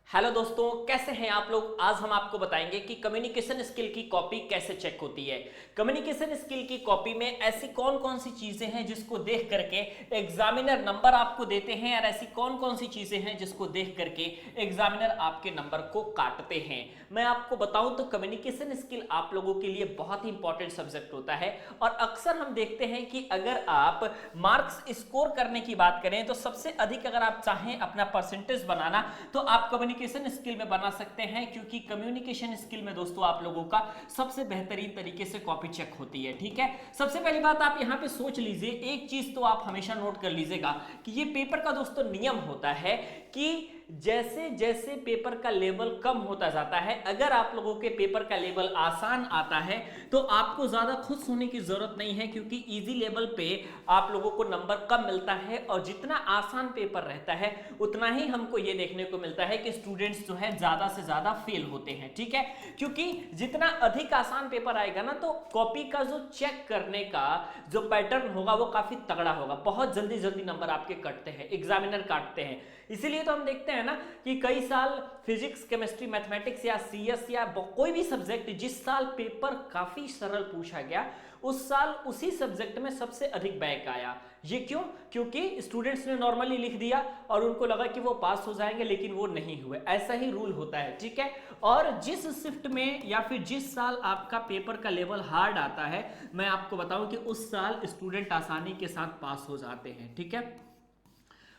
Hello दोस्तों, कैसे हैं आप लोग। आज हम आपको बताएंगे कि कम्युनिकेशन स्किल की कॉपी कैसे चेक होती है। कम्युनिकेशन स्किल की कॉपी में ऐसी कौन कौन सी चीजें हैं जिसको देख करके एग्जामिनर नंबर आपको देते हैं, और ऐसी कौन कौन सी चीजें हैं जिसको देख करके एग्जामिनर आपके नंबर को काटते हैं। मैं आपको बताऊं तो कम्युनिकेशन स्किल आप लोगों के लिए बहुत ही इंपॉर्टेंट सब्जेक्ट होता है। और अक्सर हम देखते हैं कि अगर आप मार्क्स स्कोर करने की बात करें तो सबसे अधिक अगर आप चाहें अपना परसेंटेज बनाना तो आप कम्युनिकेशन स्किल में बना सकते हैं, क्योंकि कम्युनिकेशन स्किल में दोस्तों आप लोगों का सबसे बेहतरीन तरीके से कॉपी चेक होती है। ठीक है, सबसे पहली बात आप यहां पे सोच लीजिए, एक चीज तो आप हमेशा नोट कर लीजिएगा कि ये पेपर का दोस्तों नियम होता है कि जैसे जैसे पेपर का लेवल कम होता जाता है, अगर आप लोगों के पेपर का लेवल आसान आता है तो आपको ज्यादा खुश होने की जरूरत नहीं है, क्योंकि इजी लेवल पे आप लोगों को नंबर कम मिलता है। और जितना आसान पेपर रहता है उतना ही हमको ये देखने को मिलता है कि स्टूडेंट्स जो है ज्यादा से ज्यादा फेल होते हैं। ठीक है, क्योंकि जितना अधिक आसान पेपर आएगा ना तो कॉपी का जो चेक करने का जो पैटर्न होगा वो काफी तगड़ा होगा। बहुत जल्दी जल्दी नंबर आपके कटते हैं, एग्जामिनर काटते हैं। इसीलिए तो हम देखते हैं ना कि कई साल फिजिक्स, केमिस्ट्री, मैथमेटिक्स या सीएस या कोई भी सब्जेक्ट जिस साल पेपर काफी सरल पूछा गया उस साल उसी सब्जेक्ट में सबसे अधिक बैक आया। ये क्यों? क्योंकि स्टूडेंट्स ने नॉर्मली लिख दिया और उनको लगा कि वो पास हो जाएंगे, लेकिन वो नहीं हुए। ऐसा ही रूल होता है। ठीक है, और जिस शिफ्ट में या फिर जिस साल आपका पेपर का लेवल हार्ड आता है, मैं आपको बताऊं कि उस साल स्टूडेंट आसानी के साथ पास हो जाते हैं। ठीक है,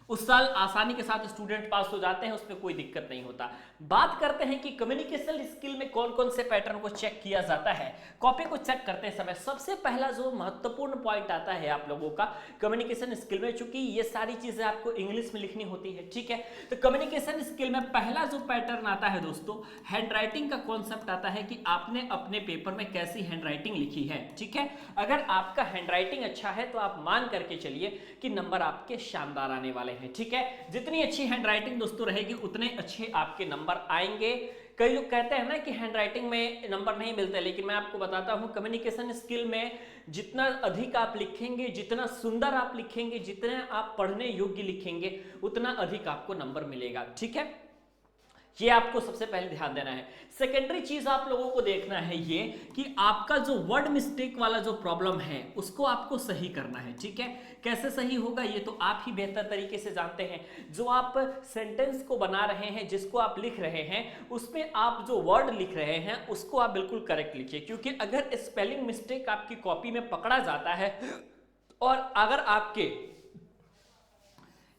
उस साल आसानी के साथ स्टूडेंट पास हो जाते हैं, उसमें कोई दिक्कत नहीं होता। बात करते हैं कि कम्युनिकेशन स्किल में कौन कौन से पैटर्न को चेक किया जाता है। कॉपी को चेक करते समय सबसे पहला जो महत्वपूर्ण पॉइंट आता है आप लोगों का कम्युनिकेशन स्किल में, चूंकि ये सारी चीजें आपको इंग्लिश में लिखनी होती है। ठीक है, तो कम्युनिकेशन स्किल में पहला जो पैटर्न आता है दोस्तों, हैंड राइटिंग का कॉन्सेप्ट आता है कि आपने अपने पेपर में कैसी हैंड राइटिंग लिखी है। ठीक है, अगर आपका हैंड राइटिंग अच्छा है तो आप मान करके चलिए कि नंबर आपके शानदार आने वाले हैं। ठीक है, जितनी अच्छी हैंड राइटिंग दोस्तों रहेगी उतने अच्छे आपके नंबर आएंगे। कई लोग कहते हैं ना कि हैंड राइटिंग में नंबर नहीं मिलते, लेकिन मैं आपको बताता हूं कम्युनिकेशन स्किल में जितना अधिक आप लिखेंगे, जितना सुंदर आप लिखेंगे, जितना आप पढ़ने योग्य लिखेंगे, उतना अधिक आपको नंबर मिलेगा। ठीक है, ये आपको सबसे पहले ध्यान देना है। सेकेंडरी चीज आप लोगों को देखना है ये कि आपका जो वर्ड मिस्टेक वाला जो प्रॉब्लम है उसको आपको सही करना है। ठीक है, कैसे सही होगा ये तो आप ही बेहतर तरीके से जानते हैं। जो आप सेंटेंस को बना रहे हैं, जिसको आप लिख रहे हैं, उसमें आप जो वर्ड लिख रहे हैं उसको आप बिल्कुल करेक्ट लिखिए, क्योंकि अगर स्पेलिंग मिस्टेक आपकी कॉपी में पकड़ा जाता है और अगर आपके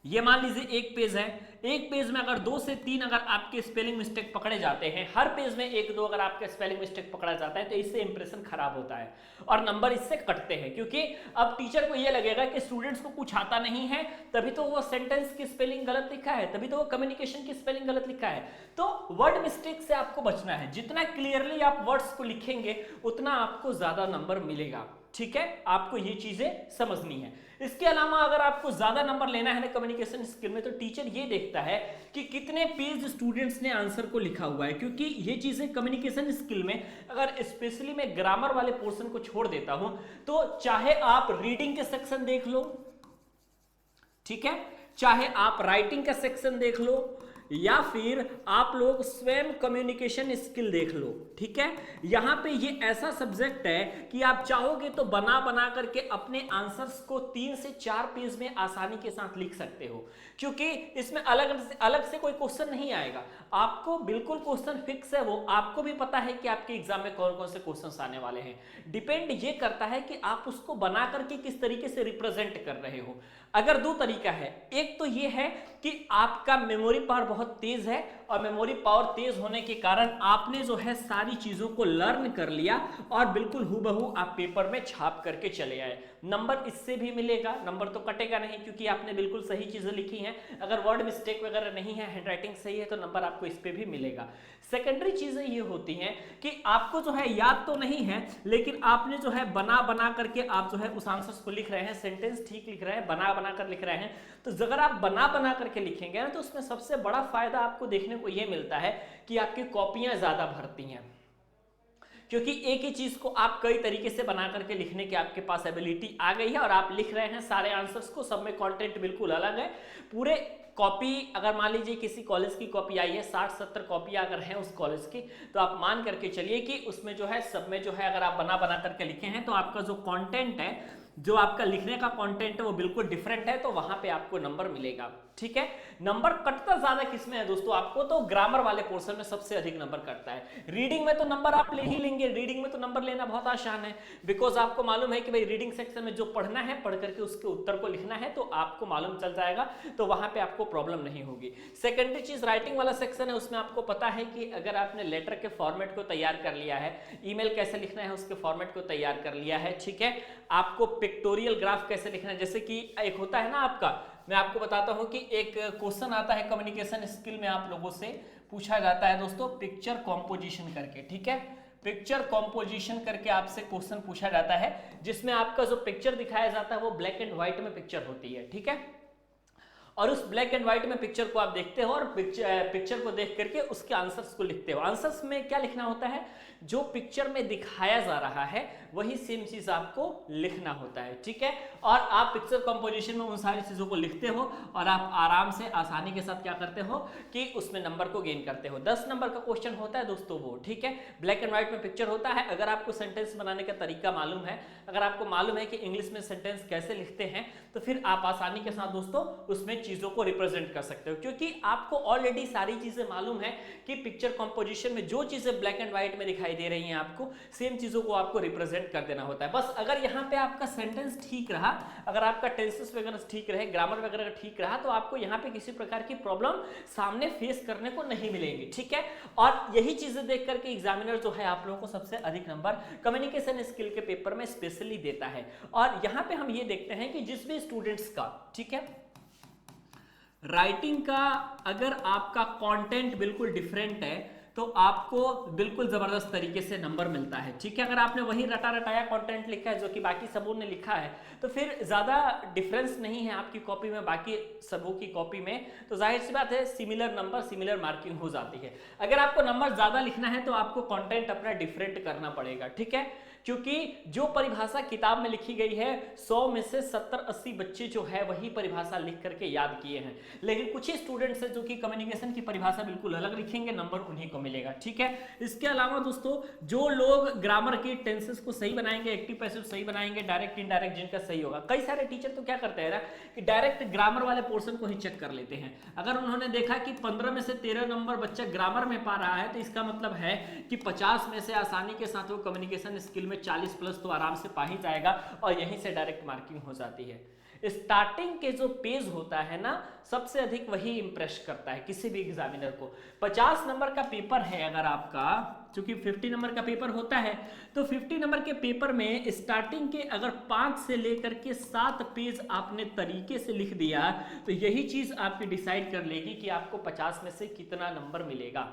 ये मान लीजिए एक पेज है, एक पेज में अगर 2 से 3 अगर आपके स्पेलिंग मिस्टेक पकड़े जाते हैं, हर पेज में 1-2 अगर आपका स्पेलिंग मिस्टेक पकड़ा जाता है तो इससे इंप्रेशन खराब होता है और नंबर इससे कटते हैं। क्योंकि अब टीचर को यह लगेगा कि स्टूडेंट्स को कुछ आता नहीं है, तभी तो वो सेंटेंस की स्पेलिंग गलत लिखा है, तभी तो वो कम्युनिकेशन की स्पेलिंग गलत लिखा है। तो वर्ड मिस्टेक से आपको बचना है। जितना क्लियरली आप वर्ड्स को लिखेंगे उतना आपको ज्यादा नंबर मिलेगा। ठीक है, आपको ये चीजें समझनी है। इसके अलावा अगर आपको ज्यादा नंबर लेना है ना कम्युनिकेशन स्किल में, तो टीचर ये देखता है कि कितने पेज स्टूडेंट्स ने आंसर को लिखा हुआ है, क्योंकि ये चीजें कम्युनिकेशन स्किल में अगर स्पेशली मैं ग्रामर वाले पोर्शन को छोड़ देता हूं तो चाहे आप रीडिंग के सेक्शन देख लो, ठीक है, चाहे आप राइटिंग का सेक्शन देख लो, या फिर आप लोग स्वयं कम्युनिकेशन स्किल देख लो। ठीक है, यहां पे ये ऐसा सब्जेक्ट है कि आप चाहोगे तो बना बना करके अपने आंसर्स को 3 से 4 पेज में आसानी के साथ लिख सकते हो, क्योंकि इसमें अलग से कोई क्वेश्चन नहीं आएगा। आपको बिल्कुल क्वेश्चन फिक्स है, वो आपको भी पता है कि आपके एग्जाम में कौन कौन से क्वेश्चन आने वाले हैं। डिपेंड ये करता है कि आप उसको बना करके किस तरीके से रिप्रेजेंट कर रहे हो। अगर 2 तरीका है, एक तो ये है कि आपका मेमोरी पावर बहुत तेज है और मेमोरी पावर तेज होने के कारण आपने जो है सारी चीजों को लर्न कर लिया और बिल्कुल हूबहू आप पेपर में छाप करके चले आए। नंबर इससे भी मिलेगा, नंबर तो कटेगा नहीं क्योंकि आपने बिल्कुल सही चीजें लिखी हैं। अगर वर्ड मिस्टेक वगैरह नहीं है, हैंडराइटिंग सही है, तो नंबर आपको इस पे भी मिलेगा। सेकेंडरी चीजें ये होती हैं कि आपको जो है याद तो नहीं है, लेकिन आपने जो है बना बना करके आप जो है उस आंसर्स को लिख रहे हैं, सेंटेंस ठीक लिख रहे हैं, बना बना कर लिख रहे हैं। तो अगर आप बना बना करके लिखेंगे ना तो उसमें सबसे बड़ा फायदा आपको देखने को यह मिलता है कि आपकी कॉपियां ज्यादा भरती हैं, क्योंकि एक ही चीज को आप कई तरीके से बना करके लिखने की आपके पास एबिलिटी आ गई है और आप लिख रहे हैं सारे आंसर्स को, सब में कंटेंट बिल्कुल अलग है। पूरे कॉपी अगर मान लीजिए किसी कॉलेज की कॉपी आई है, 60-70 कॉपियां अगर हैं उस कॉलेज की, तो आप मान करके चलिए कि उसमें जो है सब में जो है अगर आप बना बना करके लिखे हैं तो आपका जो कंटेंट है, जो आपका लिखने का कंटेंट है वो बिल्कुल डिफरेंट है, तो वहां पे आपको नंबर मिलेगा। ठीक है, नंबर कटता ज्यादा किसमें है दोस्तों आपको, तो ग्रामर वाले पोर्शन में सबसे अधिक नंबर कटता है। रीडिंग में तो नंबर आप ले ही लेंगे, रीडिंग में तो नंबर लेना बहुत आसान है, बिकॉज आपको मालूम है कि भाई रीडिंग सेक्शन में जो पढ़ना है पढ़ करके उसके उत्तर को लिखना है, तो आपको मालूम चल जाएगा, तो वहां पे आपको प्रॉब्लम नहीं होगी। सेकेंडरी चीज राइटिंग वाला सेक्शन है, उसमें आपको पता है कि अगर आपने लेटर के फॉर्मेट को तैयार कर लिया है, ईमेल कैसे लिखना है उसके फॉर्मेट को तैयार कर लिया है, ठीक है, आपको पिक्टोरियल ग्राफ कैसे लिखना है, जैसे कि एक होता है ना आपका, मैं आपको बताता हूं कि एक क्वेश्चन आता है कम्युनिकेशन स्किल में, आप लोगों से पूछा जाता है दोस्तों पिक्चर कॉम्पोजिशन करके, ठीक है, पिक्चर कॉम्पोजिशन करके आपसे क्वेश्चन पूछा जाता है, जिसमें आपका जो पिक्चर दिखाया जाता है वो ब्लैक एंड व्हाइट में पिक्चर होती है, ठीक है, और उस ब्लैक एंड व्हाइट में पिक्चर को आप देखते हो और पिक्चर को देख करके उसके आंसर्स को लिखते हो। आंसर्स में क्या लिखना होता है, जो पिक्चर में दिखाया जा रहा है वही सेम चीज आपको लिखना होता है, ठीक है, और आप पिक्चर कंपोजिशन में उन सारी चीजों को लिखते हो और आप आराम से आसानी के साथ क्या करते हो कि उसमें नंबर को गेन करते हो। 10 नंबर का क्वेश्चन होता है दोस्तों वो, ठीक है, ब्लैक एंड व्हाइट में पिक्चर होता है। अगर आपको सेंटेंस बनाने का तरीका मालूम है, अगर आपको मालूम है कि इंग्लिश में सेंटेंस कैसे लिखते हैं, तो फिर आप आसानी के साथ दोस्तों उसमें चीजों को रिप्रेजेंट कर सकते हो, क्योंकि आपको ऑलरेडी सारी चीजें मालूम है कि पिक्चर कंपोजिशन में जो चीजें ब्लैक एंड व्हाइट में दिखाई दे रही हैं आपको सेम चीजों को आपको रिप्रेजेंट कर देना होता है। बस अगर यहाँ पे आपका सेंटेंस ठीक रहा, अगर आपका टेंसेस वगैरह ठीक रहे, ग्रामर वगैरह ठीक रहा, तो आपको यहाँ पे किसी प्रकार की प्रॉब्लम सामने फेस करने को नहीं मिलेंगी, ठीक है, और यही चीजें देख करके एग्जामिनर जो है आप लोगों को सबसे अधिक नंबर कम्युनिकेशन स्किल के पेपर में स्पेशली देता है। और यहाँ पे हम ये देखते हैं कि जिस भी स्टूडेंट्स का, ठीक है, राइटिंग का अगर आपका कंटेंट बिल्कुल डिफरेंट है तो आपको बिल्कुल जबरदस्त तरीके से नंबर मिलता है, ठीक है, अगर आपने वही रटा रटाया कंटेंट लिखा है जो कि बाकी सबों ने लिखा है, तो फिर ज्यादा डिफरेंस नहीं है आपकी कॉपी में बाकी सबों की कॉपी में, तो जाहिर सी बात है सिमिलर नंबर सिमिलर मार्किंग हो जाती है। अगर आपको नंबर ज्यादा लिखना है तो आपको कंटेंट अपना डिफरेंट करना पड़ेगा, ठीक है, क्योंकि जो परिभाषा किताब में लिखी गई है 100 में से 70-80 बच्चे जो है वही परिभाषा लिख करके याद किए हैं, लेकिन कुछ ही स्टूडेंट्स हैं जो कि कम्युनिकेशन की परिभाषा बिल्कुल अलग लिखेंगे, नंबर उन्हीं को मिलेगा, ठीक है। इसके अलावा दोस्तों जो लोग ग्रामर की टेंसेस को सही बनाएंगे, एक्टिव पैसिव सही बनाएंगे, डायरेक्ट इनडायरेक्ट जिनका सही होगा, कई सारे टीचर तो क्या करते हैं ना कि डायरेक्ट ग्रामर वाले पोर्शन को ही चेक कर लेते हैं। अगर उन्होंने देखा कि 15 में से 13 नंबर बच्चा ग्रामर में पा रहा है तो इसका मतलब है कि 50 में से आसानी के साथ वो कम्युनिकेशन स्किल में 40 प्लस तो आराम से पा ही जाएगा और यहीं से डायरेक्ट मार्किंग हो जाती है। स्टार्टिंग के जो पेज होता है ना सबसे अधिक वही इंप्रेस करता है किसी भी एग्जामिनर को। 50 नंबर का पेपर है अगर आपका, क्योंकि 50 नंबर का पेपर होता है, तो 50 नंबर के पेपर में स्टार्टिंग के अगर 5 से लेकर के 7 पेज आपने तरीके से लिख दिया तो यही चीज आपकी डिसाइड कर लेगी कि आपको 50 में से कितना नंबर मिलेगा।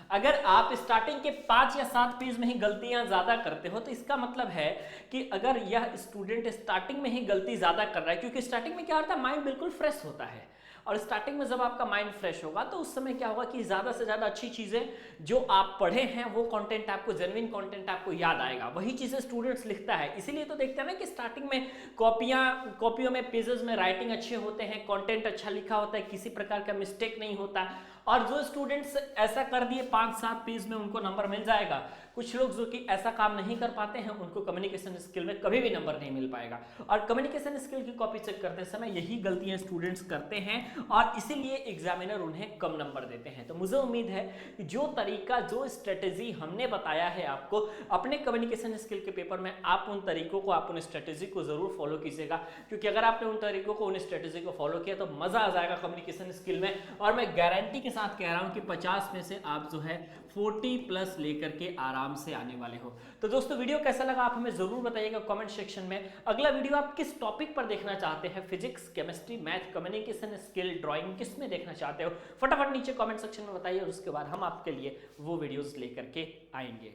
अगर आप स्टार्टिंग के 5 या 7 पेज में ही गलतियां ज्यादा करते हो तो इसका मतलब है कि अगर यह स्टूडेंट स्टार्टिंग में ही गलती ज्यादा कर रहा है, क्योंकि स्टार्टिंग में क्या होता है माइंड बिल्कुल फ्रेश होता है, और स्टार्टिंग में जब आपका माइंड फ्रेश होगा तो उस समय क्या होगा कि ज्यादा से ज्यादा अच्छी चीजें जो आप पढ़े हैं वो कंटेंट आपको, जेन्युइन कंटेंट आपको याद आएगा, वही चीजें स्टूडेंट्स लिखता है। इसीलिए तो देखते हैं ना कि स्टार्टिंग में कॉपियों में पेजेस में राइटिंग अच्छे होते हैं, कंटेंट अच्छा लिखा होता है, किसी प्रकार का मिस्टेक नहीं होता, और जो स्टूडेंट्स ऐसा कर दिए 5-7 पेज में उनको नंबर मिल जाएगा। कुछ लोग जो कि ऐसा काम नहीं कर पाते हैं उनको कम्युनिकेशन स्किल में कभी भी नंबर नहीं मिल पाएगा, और कम्युनिकेशन स्किल की कॉपी चेक करते समय यही गलतियां स्टूडेंट्स करते हैं और इसीलिए एग्जामिनर उन्हें कम नंबर देते हैं। तो मुझे उम्मीद है कि जो तरीका, जो स्ट्रेटेजी हमने बताया है आपको अपने कम्युनिकेशन स्किल के पेपर में, आप उन तरीकों को, आप उन स्ट्रेटेजी को जरूर फॉलो कीजिएगा, क्योंकि अगर आपने उन तरीकों को, उन स्ट्रेटेजी को फॉलो किया तो मजा आ जाएगा कम्युनिकेशन स्किल में। और मैं गारंटी के साथ कह रहा हूं कि 50 में से आप जो है 40 प्लस लेकर के आराम से आने वाले हो। तो दोस्तों वीडियो कैसा लगा आप हमें जरूर बताइएगा कमेंट सेक्शन में। अगला वीडियो आप किस टॉपिक पर देखना चाहते हैं, physics, chemistry, math, communication skill, drawing, किस में देखना चाहते हो, फटाफट नीचे कमेंट सेक्शन में बताइए और उसके बाद हम आपके लिए वो वीडियोस लेकर के आएंगे।